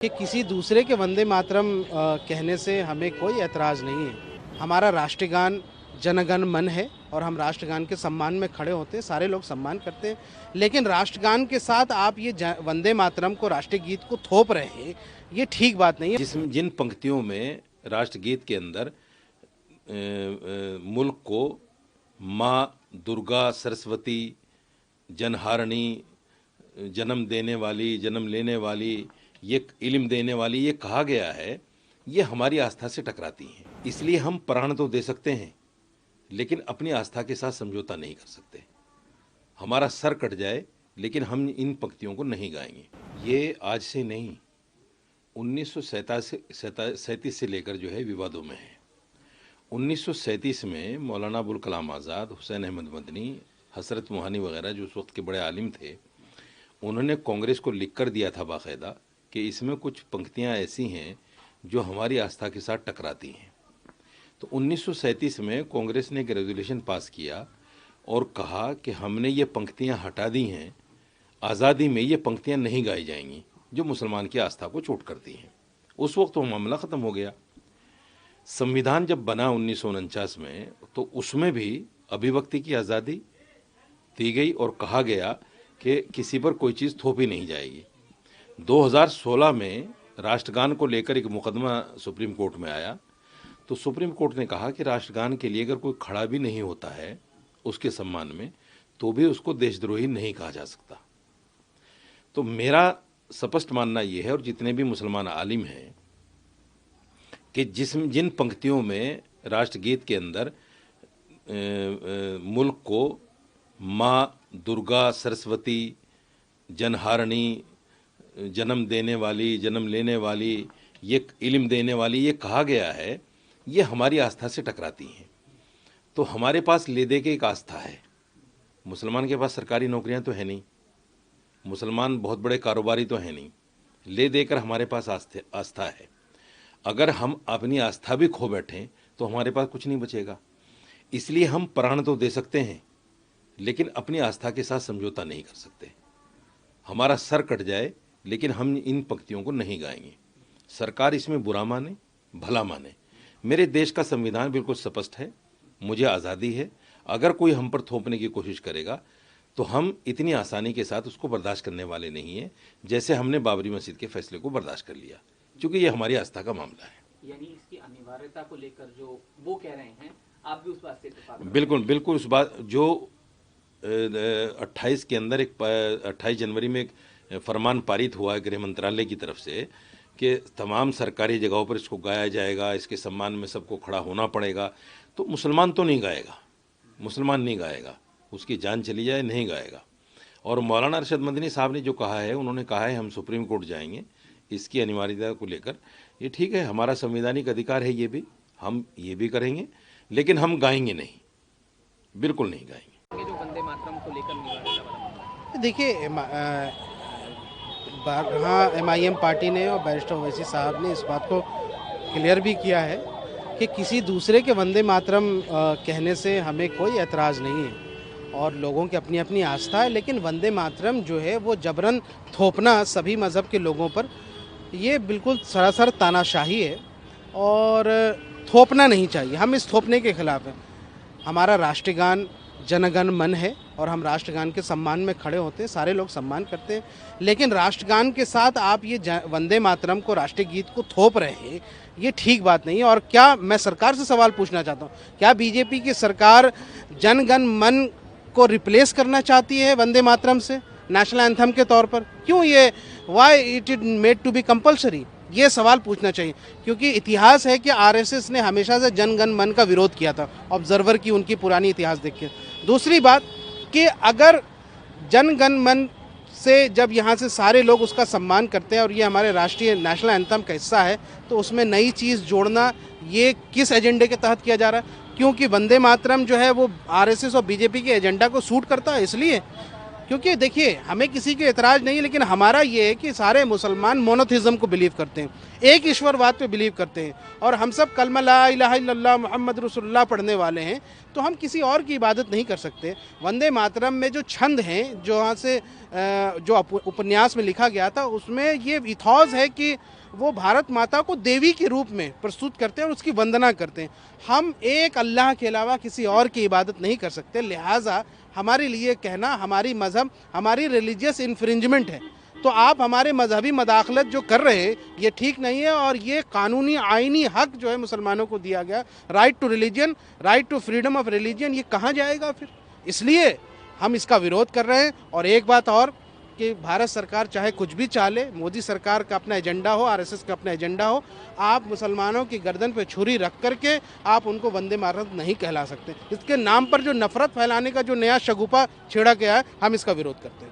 कि किसी दूसरे के वंदे मातरम कहने से हमें कोई ऐतराज़ नहीं है। हमारा राष्ट्रगान जनगण मन है और हम राष्ट्रगान के सम्मान में खड़े होते हैं, सारे लोग सम्मान करते हैं। लेकिन राष्ट्रगान के साथ आप ये वंदे मातरम को, राष्ट्रीय गीत को थोप रहे हैं, ये ठीक बात नहीं है। जिन पंक्तियों में राष्ट्रगीत के अंदर मुल्क को माँ दुर्गा, सरस्वती, जनहारिणी, जन्म देने वाली, जन्म लेने वाली, ये इल्म देने वाली ये कहा गया है, ये हमारी आस्था से टकराती हैं। इसलिए हम प्राण तो दे सकते हैं, लेकिन अपनी आस्था के साथ समझौता नहीं कर सकते। हमारा सर कट जाए, लेकिन हम इन पंक्तियों को नहीं गाएंगे। ये आज से नहीं, 1937 से लेकर जो है विवादों में है। 1937 में मौलाना अबुल कलाम आज़ाद, हुसैन अहमद मदनी, हसरत मोहानी वगैरह जो उस वक्त के बड़े आलिम थे, उन्होंने कांग्रेस को लिख कर दिया था बाकायदा कि इसमें कुछ पंक्तियां ऐसी हैं जो हमारी आस्था के साथ टकराती हैं। तो 1937 में कांग्रेस ने एक रेजोल्यूशन पास किया और कहा कि हमने ये पंक्तियां हटा दी हैं, आज़ादी में ये पंक्तियां नहीं गाई जाएंगी जो मुसलमान की आस्था को चोट करती हैं। उस वक्त वो मामला ख़त्म हो गया। संविधान जब बना 1949 में, तो उसमें भी अभिव्यक्ति की आज़ादी दी गई और कहा गया कि किसी पर कोई चीज़ थोपी नहीं जाएगी। 2016 में राष्ट्रगान को लेकर एक मुकदमा सुप्रीम कोर्ट में आया, तो सुप्रीम कोर्ट ने कहा कि राष्ट्रगान के लिए अगर कोई खड़ा भी नहीं होता है उसके सम्मान में, तो भी उसको देशद्रोही नहीं कहा जा सकता। तो मेरा स्पष्ट मानना ये है, और जितने भी मुसलमान आलिम हैं, कि जिन पंक्तियों में राष्ट्रगीत के अंदर मुल्क को माँ दुर्गा, सरस्वती, जनहारिणी, जन्म देने वाली, जन्म लेने वाली, ये इल्म देने वाली ये कहा गया है, ये हमारी आस्था से टकराती हैं। तो हमारे पास ले दे के एक आस्था है। मुसलमान के पास सरकारी नौकरियां तो है नहीं, मुसलमान बहुत बड़े कारोबारी तो है नहीं, ले देकर हमारे पास आस्था है। अगर हम अपनी आस्था भी खो बैठें तो हमारे पास कुछ नहीं बचेगा। इसलिए हम प्राण तो दे सकते हैं, लेकिन अपनी आस्था के साथ समझौता नहीं कर सकते। हमारा सर कट जाए, लेकिन हम इन पंक्तियों को नहीं गाएंगे। सरकार इसमें बुरा माने, भला माने, मेरे देश का संविधान बिल्कुल स्पष्ट है, मुझे आज़ादी है। अगर कोई हम पर थोपने की कोशिश करेगा तो हम इतनी आसानी के साथ उसको बर्दाश्त करने वाले नहीं हैं, जैसे हमने बाबरी मस्जिद के फैसले को बर्दाश्त कर लिया, क्योंकि ये हमारी आस्था का मामला है। यानी इसकी अनिवार्यता को लेकर जो वो कह रहे हैं, आप भी उस बात से इत्तेफाक? बिल्कुल उस बात जो 28 के अंदर 28 जनवरी में एक फरमान पारित हुआ है गृह मंत्रालय की तरफ से कि तमाम सरकारी जगहों पर इसको गाया जाएगा, इसके सम्मान में सबको खड़ा होना पड़ेगा। तो मुसलमान तो नहीं गाएगा, मुसलमान नहीं गाएगा, उसकी जान चली जाए नहीं गाएगा। और मौलाना अरशद मदनी साहब ने जो कहा है, उन्होंने कहा है हम सुप्रीम कोर्ट जाएंगे इसकी अनिवार्यता को लेकर। ये ठीक है, हमारा संवैधानिक अधिकार है, ये भी हम ये भी करेंगे, लेकिन हम गाएंगे नहीं, बिल्कुल नहीं गाएंगे। जो वंदे मातरम को लेकर देखिए, हाँ, MIM पार्टी ने और बैरिस्टर ओवैसी साहब ने इस बात को क्लियर भी किया है कि किसी दूसरे के वंदे मातरम कहने से हमें कोई ऐतराज़ नहीं है और लोगों की अपनी अपनी आस्था है। लेकिन वंदे मातरम जो है वो जबरन थोपना सभी मज़हब के लोगों पर, ये बिल्कुल सरासर तानाशाही है और थोपना नहीं चाहिए। हम इस थोपने के खिलाफ़ हैं। हमारा राष्ट्रगान जनगण मन है और हम राष्ट्रगान के सम्मान में खड़े होते हैं, सारे लोग सम्मान करते हैं। लेकिन राष्ट्रगान के साथ आप ये वंदे मातरम को, राष्ट्रीय गीत को थोप रहे हैं, ये ठीक बात नहीं है। और क्या मैं सरकार से सवाल पूछना चाहता हूँ, क्या बीजेपी की सरकार जनगण मन को रिप्लेस करना चाहती है वंदे मातरम से नेशनल एंथम के तौर पर? क्यों ये why it is made to be compulsory, ये सवाल पूछना चाहिए। क्योंकि इतिहास है कि RSS ने हमेशा से जनगण मन का विरोध किया था। ऑब्जर्वर की उनकी पुरानी इतिहास देखिए। दूसरी बात कि अगर जनगण मन से जब यहाँ से सारे लोग उसका सम्मान करते हैं और ये हमारे राष्ट्रीय नेशनल एंथम का हिस्सा है, तो उसमें नई चीज़ जोड़ना ये किस एजेंडे के तहत किया जा रहा है? क्योंकि वंदे मातरम जो है वो RSS और BJP के एजेंडा को सूट करता है, इसलिए क्योंकि देखिए हमें किसी के एतराज़ नहीं है, लेकिन हमारा ये है कि सारे मुसलमान मोनोथिज़म को बिलीव करते हैं, एक ईश्वरवाद पे बिलीव करते हैं, और हम सब कलमा ला इलाहा इल्लल्लाह मुहम्मद रसूलुल्लाह पढ़ने वाले हैं, तो हम किसी और की इबादत नहीं कर सकते। वंदे मातरम में जो छंद हैं, जो वहाँ से जो उपन्यास में लिखा गया था, उसमें ये इथॉस है कि वो भारत माता को देवी के रूप में प्रस्तुत करते हैं और उसकी वंदना करते हैं। हम एक अल्लाह के अलावा किसी और की इबादत नहीं कर सकते, लिहाजा हमारे लिए कहना हमारी मज़हब, हमारी रिलीजियस इन्फ्रिंजमेंट है। तो आप हमारे मजहबी मदाखलत जो कर रहे हैं ये ठीक नहीं है, और ये कानूनी आइनी हक जो है मुसलमानों को दिया गया, right to religion, right to freedom of religion, ये कहाँ जाएगा फिर? इसलिए हम इसका विरोध कर रहे हैं। और एक बात और कि भारत सरकार चाहे कुछ भी चाले, मोदी सरकार का अपना एजेंडा हो, आरएसएस का अपना एजेंडा हो, आप मुसलमानों की गर्दन पे छुरी रख करके आप उनको वंदे मातरम नहीं कहला सकते। इसके नाम पर जो नफरत फैलाने का जो नया शगुफा छेड़ा गया है, हम इसका विरोध करते हैं।